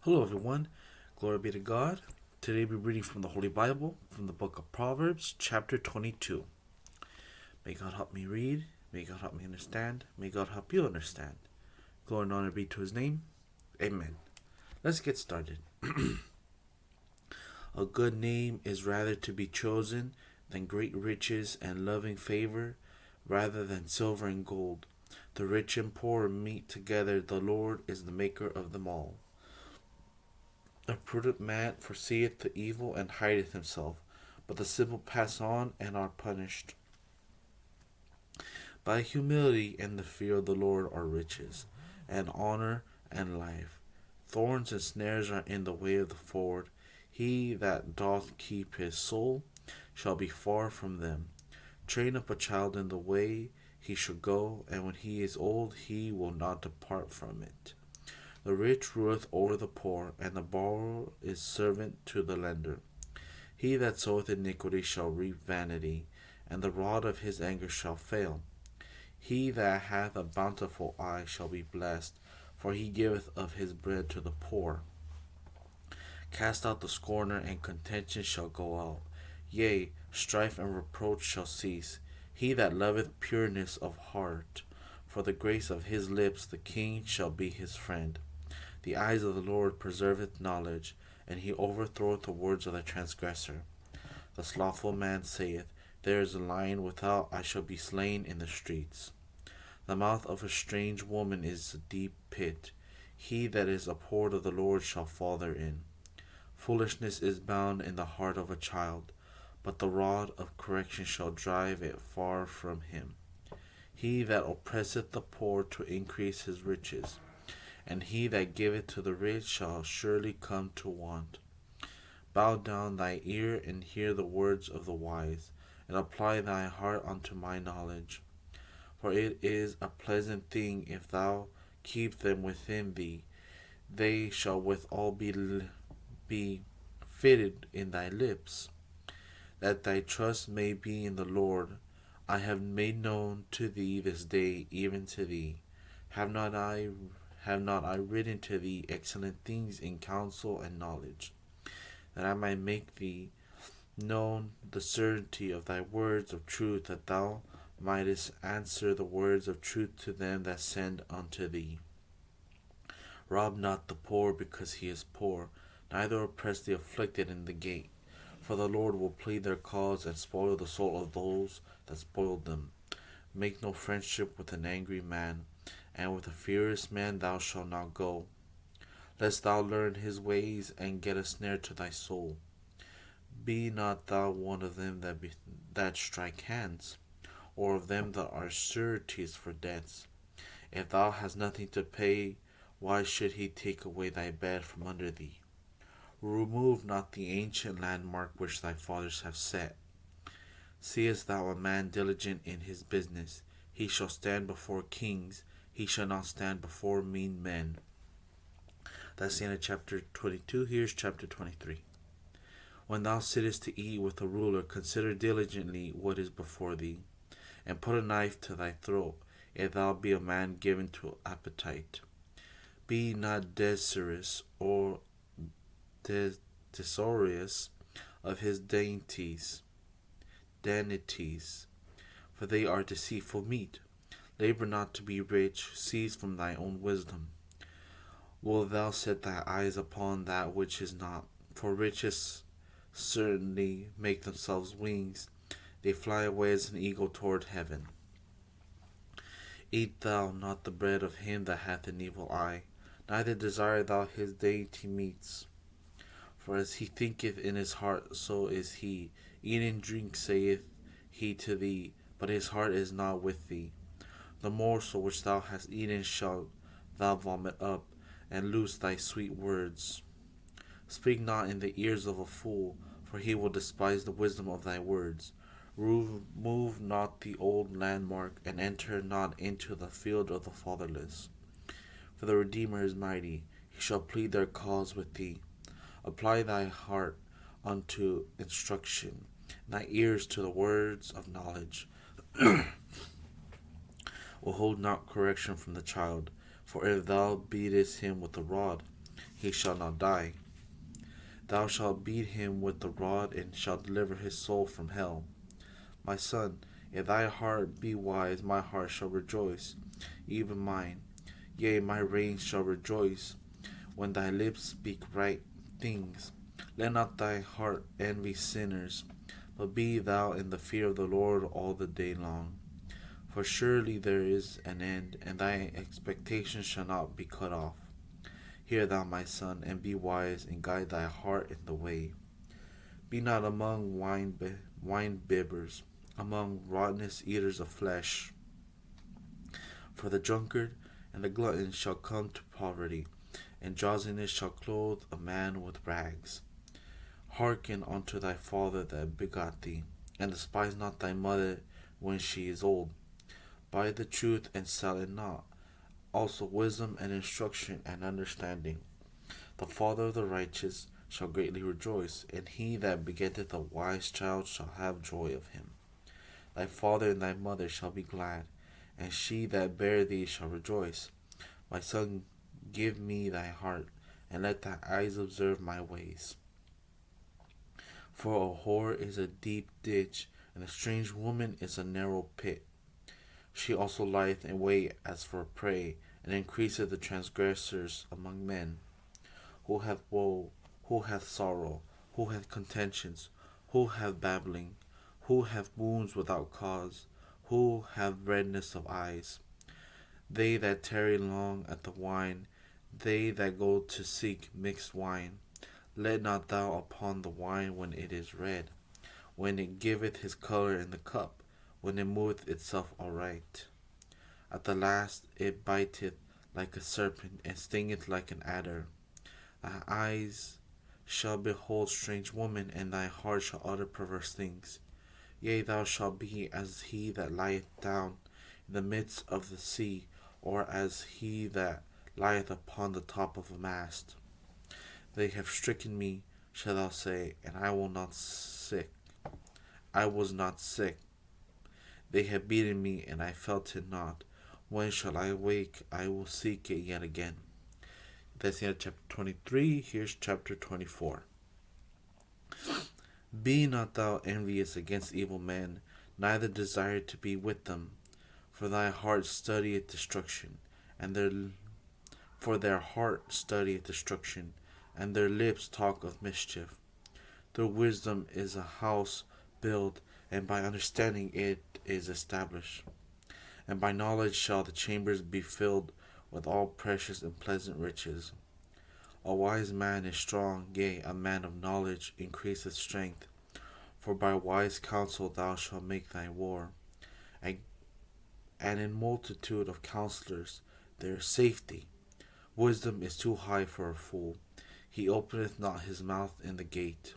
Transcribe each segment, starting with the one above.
Hello, everyone. Glory be to God. Today we're reading from the Holy Bible, from the book of Proverbs, chapter 22. May God help me read. May God help me understand. May God help you understand. Glory and honor be to His name. Amen. Let's get started. A good name is rather to be chosen than great riches and loving favor, rather than silver and gold. The rich and poor meet together. The Lord is the maker of them all. A prudent man foreseeth the evil and hideth himself, but the simple pass on and are punished. By humility and the fear of the Lord are riches, and honor and life. Thorns and snares are in the way of the forward. He that doth keep his soul shall be far from them. Train up a child in the way he should go, and when he is old he will not depart from it. The rich ruleth over the poor, and the borrower is servant to the lender. He that soweth iniquity shall reap vanity, and the rod of his anger shall fail. He that hath a bountiful eye shall be blessed, for he giveth of his bread to the poor. Cast out the scorner, and contention shall go out. Yea, strife and reproach shall cease. He that loveth pureness of heart, for the grace of his lips the king shall be his friend. The eyes of the Lord preserveth knowledge, and he overthroweth the words of the transgressor. The slothful man saith, There is a lion without, I shall be slain in the streets. The mouth of a strange woman is a deep pit. He that is abhorred of the Lord shall fall therein. Foolishness is bound in the heart of a child, but the rod of correction shall drive it far from him. He that oppresseth the poor to increase his riches, and he that giveth to the rich shall surely come to want. Bow down thy ear and hear the words of the wise, and apply thy heart unto my knowledge. For it is a pleasant thing if thou keep them within thee. They shall withal be fitted in thy lips. That thy trust may be in the Lord. I have made known to thee this day, even to thee. Have not I written to thee excellent things in counsel and knowledge, that I might make thee known the certainty of thy words of truth, that thou mightest answer the words of truth to them that send unto thee. Rob not the poor because he is poor, neither oppress the afflicted in the gate. For the Lord will plead their cause and spoil the soul of those that spoiled them. Make no friendship with an angry man, and with a furious man thou shalt not go, lest thou learn his ways and get a snare to thy soul. Be not thou one of them that strike hands, or of them that are sureties for debts. If thou hast nothing to pay, why should he take away thy bed from under thee? Remove not the ancient landmark which thy fathers have set. Seest thou a man diligent in his business? He shall stand before kings. He shall not stand before mean men. That's the end of chapter 22. Here's chapter 23. When thou sittest to eat with a ruler, consider diligently what is before thee, and put a knife to thy throat, if thou be a man given to appetite. Be not desirous or desorious of his dainties, for they are deceitful meat. Labor not to be rich, cease from thy own wisdom. Wilt thou set thy eyes upon that which is not? For riches certainly make themselves wings, they fly away as an eagle toward heaven. Eat thou not the bread of him that hath an evil eye, neither desire thou his dainty meats. For as he thinketh in his heart, so is he. Eat and drink, saith he to thee, but his heart is not with thee. The morsel which thou hast eaten shalt thou vomit up, and loose thy sweet words. Speak not in the ears of a fool, for he will despise the wisdom of thy words. Remove not the old landmark, and enter not into the field of the fatherless. For the Redeemer is mighty, he shall plead their cause with thee. Apply thy heart unto instruction, and thy ears to the words of knowledge. Withhold not correction from the child, for if thou beatest him with a rod, he shall not die. Thou shalt beat him with the rod, and shalt deliver his soul from hell. My son, if thy heart be wise, my heart shall rejoice, even mine. Yea, my reins shall rejoice, when thy lips speak right things. Let not thy heart envy sinners, but be thou in the fear of the Lord all the day long. For surely there is an end, and thy expectation shall not be cut off. Hear thou, my son, and be wise, and guide thy heart in the way. Be not among wine bibbers, among rottenness eaters of flesh. For the drunkard and the glutton shall come to poverty, and drowsiness shall clothe a man with rags. Hearken unto thy father that begot thee, and despise not thy mother when she is old. Buy the truth and sell it not, also wisdom and instruction and understanding. The father of the righteous shall greatly rejoice, and he that begetteth a wise child shall have joy of him. Thy father and thy mother shall be glad, and she that bare thee shall rejoice. My son, give me thy heart, and let thy eyes observe my ways. For a whore is a deep ditch, and a strange woman is a narrow pit. She also lieth in wait as for prey, and increaseth the transgressors among men. Who hath woe? Who hath sorrow? Who hath contentions? Who hath babbling? Who hath wounds without cause? Who hath redness of eyes? They that tarry long at the wine, they that go to seek mixed wine. Let not thou upon the wine when it is red, when it giveth his colour in the cup, when it moveth itself aright. At the last it biteth like a serpent, and stingeth like an adder. Thy eyes shall behold strange women, and thy heart shall utter perverse things. Yea, thou shalt be as he that lieth down in the midst of the sea, or as he that lieth upon the top of a mast. They have stricken me, shall thou say, and I was not sick. They have beaten me, and I felt it not. When shall I wake? I will seek it yet again. That's the end of chapter 23. Here's chapter 24. Be not thou envious against evil men, neither desire to be with them. For thy heart studieth destruction, and their heart studieth destruction, and their lips talk of mischief. Through wisdom is a house built, and by understanding it is established. And by knowledge shall the chambers be filled with all precious and pleasant riches. A wise man is strong, yea, a man of knowledge increaseth strength. For by wise counsel thou shalt make thy war, and in multitude of counselors there is safety. Wisdom is too high for a fool. He openeth not his mouth in the gate.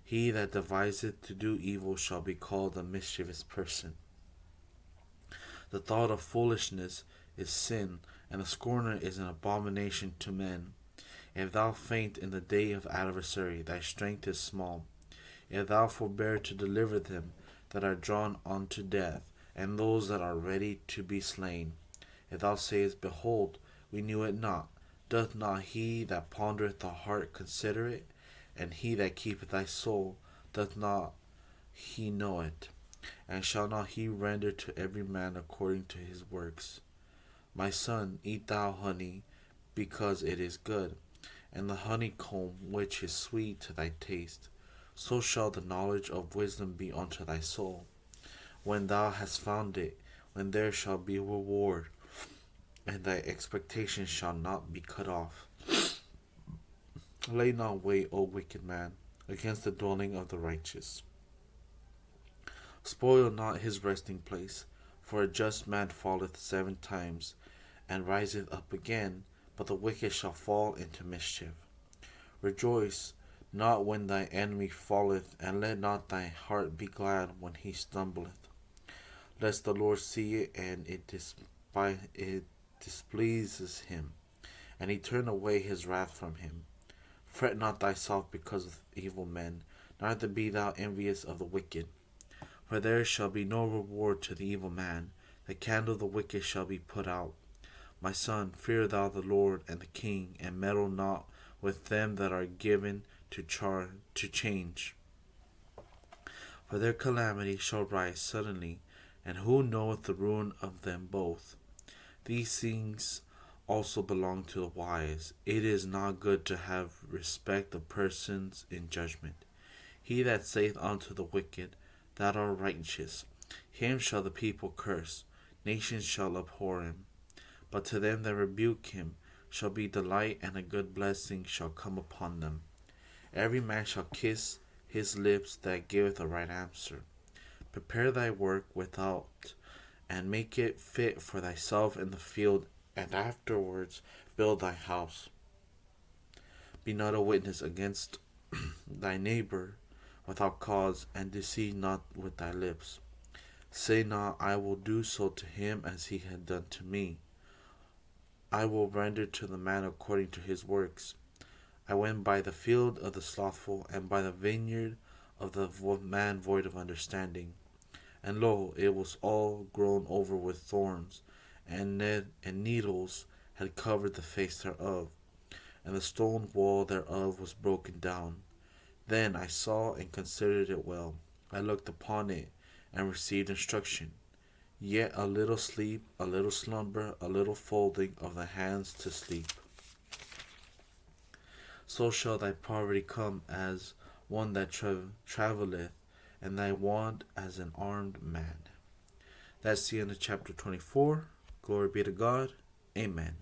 He that deviseth to do evil shall be called a mischievous person. The thought of foolishness is sin, and the scorner is an abomination to men. If thou faint in the day of adversary, thy strength is small. If thou forbear to deliver them that are drawn unto death, and those that are ready to be slain. If thou sayest, Behold, we knew it not, doth not he that pondereth the heart consider it? And he that keepeth thy soul, doth not he know it? And shall not he render to every man according to his works? My son, eat thou honey, because it is good, and the honeycomb which is sweet to thy taste. So shall the knowledge of wisdom be unto thy soul. When thou hast found it, when there shall be reward, and thy expectation shall not be cut off. Lay not wait, O wicked man, against the dwelling of the righteous. Spoil not his resting place, for a just man falleth 7 times, and riseth up again, but the wicked shall fall into mischief. Rejoice not when thy enemy falleth, and let not thy heart be glad when he stumbleth. Lest the Lord see it, and it displeases him, and he turn away his wrath from him. Fret not thyself because of evil men, neither be thou envious of the wicked. For there shall be no reward to the evil man, the candle of the wicked shall be put out. My son, fear thou the Lord and the king, and meddle not with them that are given to change. For their calamity shall rise suddenly, and who knoweth the ruin of them both? These things also belong to the wise. It is not good to have respect of persons in judgment. He that saith unto the wicked, that are righteous, him shall the people curse, nations shall abhor him. But to them that rebuke him shall be delight, and a good blessing shall come upon them. Every man shall kiss his lips that giveth a right answer. Prepare thy work without, and make it fit for thyself in the field, and afterwards build thy house. Be not a witness against thy neighbor without cause, and deceive not with thy lips. Say not, I will do so to him as he had done to me. I will render to the man according to his works. I went by the field of the slothful, and by the vineyard of the man void of understanding. And lo, it was all grown over with thorns, and needles had covered the face thereof, and the stone wall thereof was broken down. Then I saw and considered it well. I looked upon it, and received instruction. Yet a little sleep, a little slumber, a little folding of the hands to sleep. So shall thy poverty come as one that travelleth, and thy want as an armed man. That's the end of chapter 24. Glory be to God. Amen.